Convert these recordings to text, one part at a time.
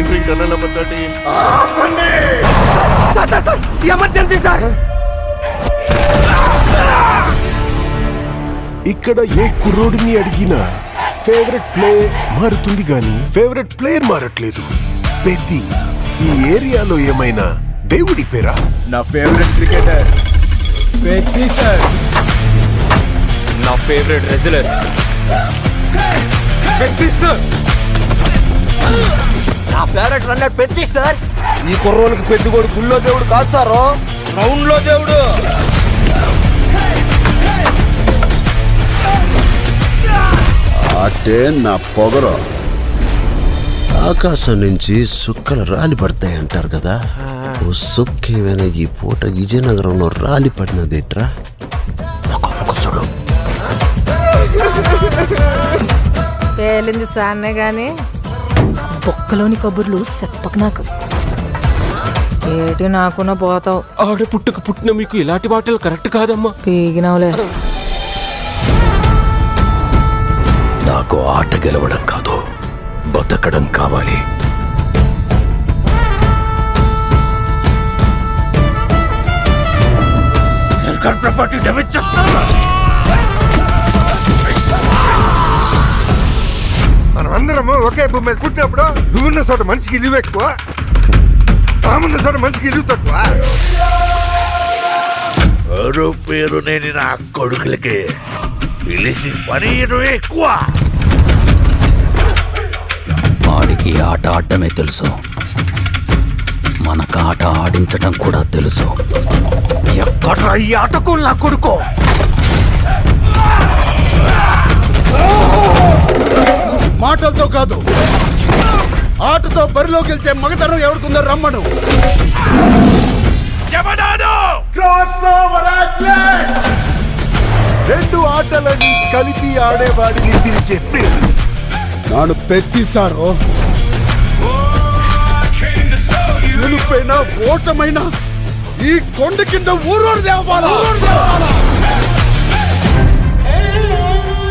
Drink అన్న number 13. Emergency sir. ఇక్కడ ఏ కుర్రోడిని అడిగినా ఫేవరెట్ ప్లే మారుతుంది గాని ఫేవరెట్ ప్లేయర్ మారట్లేదు. పెద్ది ఈ ఏరియాలో ఏమైనా దేవుడి పేరా? నా ఫేవరెట్ క్రికెటర్ పెద్ది సార్. నా ఫేవరెట్ రెజ్లర్ పెద్ది సార్. నా ఫేవరెట్ రన్నర్ పెద్ది సార్. ఈ కుర్రోళ్ళకి పెద్ది కూడా గుళ్ళో దేవుడు కాదు సారు, గ్రౌండ్ లో దేవుడు. అంటే నా పొగరు. ఆకాశం నుంచి సుక్కలు రాలి పడతాయి అంటారు కదా, ఓ సుక్కేమైనా ఈ పూట విజయనగరంలో రాలి పడినదేట్రా? చూడు, పేలింది సాన్నే గాని బొక్కలోని కబుర్లు చెప్పకు నాకు. ఏటి నాకున్న పోతావు. ఆడ పుట్టక పుట్టిన మీకు ఇలాంటి మాటలు కరెక్ట్ కాదమ్మా. పీగినవులే. నాకు ఆట గెలవడం కాదు, బతకడం కావాలి. సర్కార్ ప్రాపర్టీ డ్యామేజ్ చేస్తాను. మనమందరము ఒకే భూమి మీద పుట్టినప్పుడు నువ్వున్న చోట మనిషికి ఇల్లు ఎక్కువ, తామున్న చోట మనిషికి ఇల్లు తక్కువ. పేరు నేను నా కొడుకులకి పిలిచి పని ఎక్కువ. వాడికి ఆట ఆడటమే తెలుసు, మనకు ఆట ఆడించటం కూడా తెలుసు. ఎక్కడ ఈ ఆటకు నా కొడుకో? మాటలతో కాదు, ఆటతో బరిలో గెలిచే మగతనం ఎవరికుందో రమ్మను. రెండు ఆటలని కలిపి ఆడేవాడిని పిలిచే పేరు నాను పెద్దిసారో. గెలుపైనా ఓటమైనా ఈ కొండ కింద ఊరూరు దేవాలా.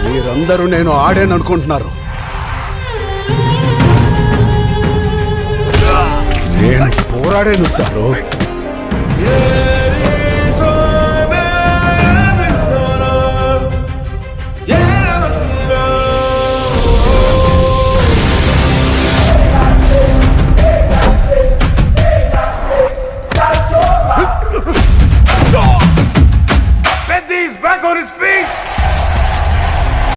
మీరందరూ నేను ఆడాననుకుంటున్నారు, నేను పోరాడాను సారు.